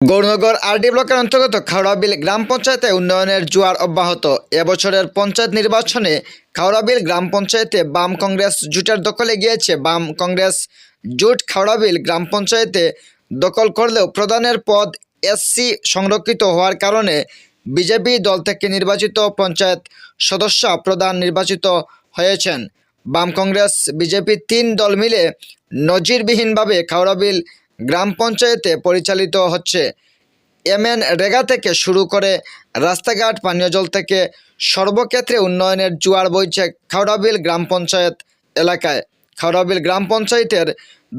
Gaurnagar RD ব্লকের অন্তর্গত খাওড়াবিল গ্রাম পঞ্চায়েতে উন্নয়নের জোয়ার অব্যাহত। এবছরের পঞ্চায়েত নির্বাচনে খাওড়াবিল গ্রাম পঞ্চায়েতে বাম কংগ্রেস জোটের দখলে গিয়েছে। বাম কংগ্রেস জোট খাওড়াবিল গ্রাম পঞ্চায়েতে দখল করলেও প্রধানের পদ এসসি সংরক্ষিত হওয়ার কারণে বিজেপি দল থেকে নির্বাচিত পঞ্চায়েত সদস্য প্রধান নির্বাচিত হয়েছেন। বাম কংগ্রেস বিজেপি তিন দল মিলে নজিরবিহীনভাবে খাওড়াবিল গ্রাম পঞ্চায়েতে পরিচালিত হচ্ছে। রেগা থেকে শুরু করে রাস্তাঘাট, পানীয় জল থেকে সর্বক্ষেত্রে উন্নয়নের জোয়ার বইছে খাওড়াবিল গ্রাম পঞ্চায়েত এলাকায়। খাওড়াবিল গ্রাম পঞ্চায়েতের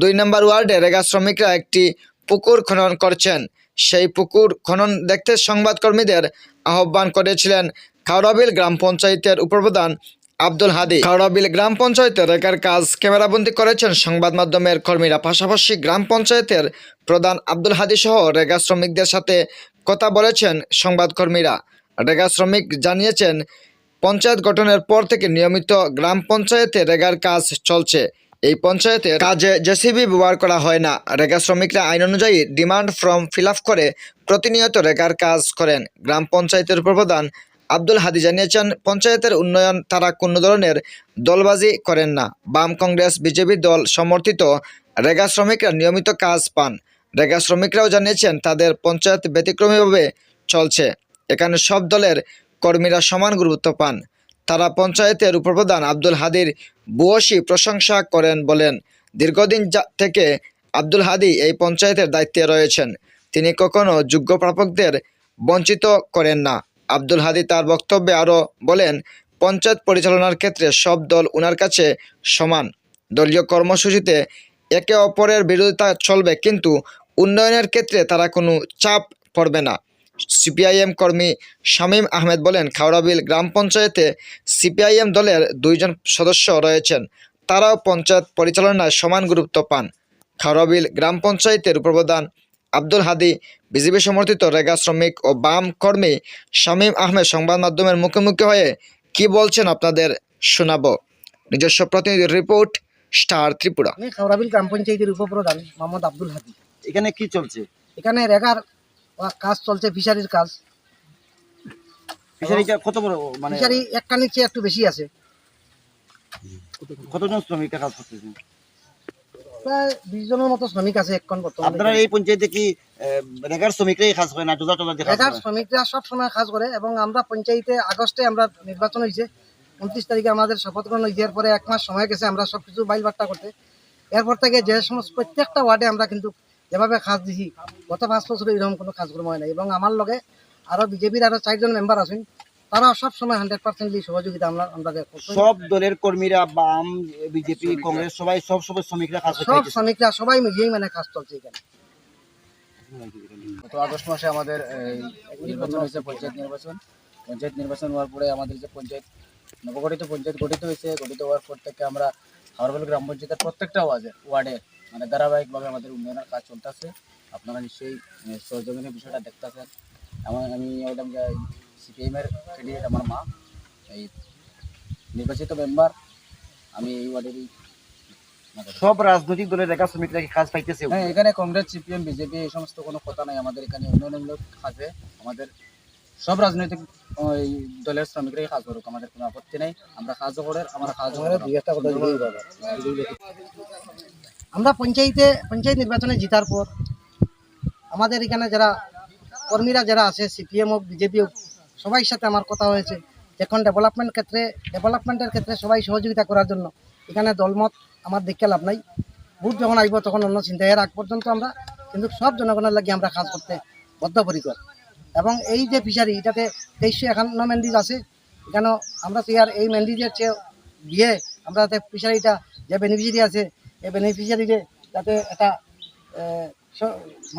2 নম্বর ওয়ার্ডে রেগা শ্রমিকরা একটি পুকুর খনন করছেন। সেই পুকুর খনন দেখতে সংবাদকর্মীদের আহ্বান করেছিলেন খাওড়াবিল গ্রাম পঞ্চায়েতের উপপ্রধান আব্দুল হাদি। খাওড়াবিল গ্রাম পঞ্চায়েতের রেগার কাজ ক্যামেরাবন্দি করেছেন সংবাদ মাধ্যমের কর্মীরা। পাশাপাশি গ্রাম পঞ্চায়েতের প্রধান আব্দুল হাদি সহ রেগা শ্রমিকদের সাথে কথা বলেছেন সংবাদকর্মীরা। রেগা শ্রমিক জানিয়েছেন, পঞ্চায়েত গঠনের পর থেকে নিয়মিত গ্রাম পঞ্চায়েতে রেগার কাজ চলছে। এই পঞ্চায়েতের কাজে জেসিবি ব্যবহার করা হয় না। রেগা শ্রমিকরা আইন অনুযায়ী ডিমান্ড ফর্ম ফিল আপ করে প্রতিনিয়ত রেগার কাজ করেন। গ্রাম পঞ্চায়েতের উপপ্রধান আব্দুল হাদি জানিয়েছেন, পঞ্চায়েতের উন্নয়ন তারা কোনো ধরনের দলবাজি করেন না। বাম কংগ্রেস বিজেপি দল সমর্থিত রেগা শ্রমিকরা নিয়মিত কাজ পান। রেগা শ্রমিকরাও জানিয়েছেন, তাদের পঞ্চায়েত ব্যতিক্রমীভাবে চলছে। এখানে সব দলের কর্মীরা সমান গুরুত্ব পান। তারা পঞ্চায়েতের উপপ্রধান আব্দুল হাদির ভূয়সী প্রশংসা করেন। বলেন, দীর্ঘদিন থেকে আব্দুল হাদি এই পঞ্চায়েতের দায়িত্বে রয়েছেন। তিনি কখনো যোগ্য প্রাপকদের বঞ্চিত করেন না। আব্দুল হাদি তার বক্তব্যে আরও বলেন, পঞ্চায়েত পরিচালনার ক্ষেত্রে সব দল ওনার কাছে সমান। দলীয় কর্মসূচিতে একে অপরের বিরোধিতা চলবে, কিন্তু উন্নয়নের ক্ষেত্রে তারা কোনো চাপ পড়বে না। সিপিআইএম কর্মী শামীম আহমেদ বলেন, খাওড়াবিল গ্রাম পঞ্চায়েতে সিপিআইএম দলের 2 জন সদস্য রয়েছেন। তারাও পঞ্চায়েত পরিচালনায় সমান গুরুত্ব পান। খাওড়াবিল গ্রাম পঞ্চায়েতের উপপ্রধান আব্দুল হাদি, বিজেপি সমর্থিত রেগা শ্রমিক ও বাম কর্মী শামীম আহমেদ সংবাদ মাধ্যমের মুখোমুখি হয়ে কি বলছেন আপনাদের শোনাবো। নিজস্ব প্রতিনিধির রিপোর্ট, স্টার ত্রিপুরা। আমি খাওড়াবিল গ্রাম পঞ্চায়েতের উপপ্রধান মোহাম্মদ আব্দুল হাদি। এখানে কি চলছে? এখানে রেগার কাজ চলছে, ফিশারির কাজ। ফিশারিটা কত বড়? মানে ফিশারি একখানির চেয়ে একটু বেশি আছে। কতজন শ্রমিক কাজ করতেছেন? প্রায় 20 জনের মতো শ্রমিক আছে এখন বর্তমানে। আপনারা এই পঞ্চায়েতে কি রেগার শ্রমিকরাই কাজ করে না জোজা টোজা দেখা রেগার শ্রমিকরা সব সময় কাজ করে এবং আমরা পঞ্চায়েতে আগস্টে আমরা নির্বাচন হয়েছে, 29 তারিখে আমাদের শপথ গ্রহণ হয়েছে। এরপরে 1 মাস সময় গেছে আমরা সব কিছু বাইলবাট্টা করতে। এরপর থেকে যে সমস্ত প্রত্যেকটা ওয়ার্ডে আমরা কিন্তু যেভাবে কাজ দিছি, গত 5 বছরে এরকম কোনো কাজকর্ম হয় না। এবং আমার লগে আরও বিজেপির আরও 4 জন মেম্বার আছেন, তারা সব সময় 100% সহযোগিতা আমরা সব দলের কর্মীরা, বাম, বিজেপি, কংগ্রেস সবাই সব শ্রমিকরা কাজ সব শ্রমিকরা সবাই মিলিয়েই মানে কাজ চলছে এখানে। গত আগস্ট মাসে আমাদের নির্বাচন হয়েছে, পঞ্চায়েত নির্বাচন হওয়ার পরে আমাদের যে পঞ্চায়েত নবগঠিত পঞ্চায়েত গঠিত হয়েছে, গঠিত হওয়ার পর থেকে আমরা খাওড়াবিল গ্রাম পঞ্চায়েতের প্রত্যেকটা ওয়ার্ডে মানে ধারাবাহিকভাবে আমাদের উন্নয়নের কাজ চলতেছে। আপনারা নিশ্চয়ই সরজমিনের বিষয়টা দেখতেছেন। আমি একদম সিপিএমের ক্যান্ডিডেট, আমার মা এই নির্বাচিত মেম্বার, আমি এই ওয়ার্ডেরই। সব রাজনৈতিক দলের রেগা শ্রমিকরা কি কাজ পাইতেছে? হ্যাঁ, এখানে কংগ্রেস, সিপিএম, বিজেপি এই সমস্ত কোনো কথা নাই। আমাদের এখানে উন্নয়নমূলক কাজে আমাদের সব রাজনৈতিক দলের শ্রমিকরাই কাজ করুক, আমাদের কোনো আপত্তি নেই। আমরা কাজও করে আমরা আমরা পঞ্চায়েত নির্বাচনে জিতার পর আমাদের এখানে যারা কর্মীরা যারা আছে, সিপিএম হোক বিজেপি হোক, সবাই সাথে আমার কথা হয়েছে। এখন ডেভেলপমেন্টের ক্ষেত্রে সবাই সহযোগিতা করার জন্য এখানে দলমত আমার দেখে লাভ নাই। ভোট যখন আসবো তখন অন্য চিন্তা। এর আগ পর্যন্ত আমরা কিন্তু সব জনগণের লাগে আমরা কাজ করতে বদ্ধপরিকর। এবং এই যে ফিশারি, এটাতে 2351 ম্যান্ডিজ আছে। এখানেও আমরা এই ম্যান্ডিজের চেয়ে দিয়ে আমরা যাতে ফিশারিটা যে বেনিফিশিয়ারি আছে, এই বেনিফিশিয়ারিতে যাতে একটা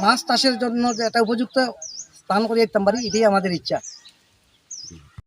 মাছ চাষের জন্য যে একটা উপযুক্ত স্থান করে দিতে পারি, এটাই আমাদের ইচ্ছা।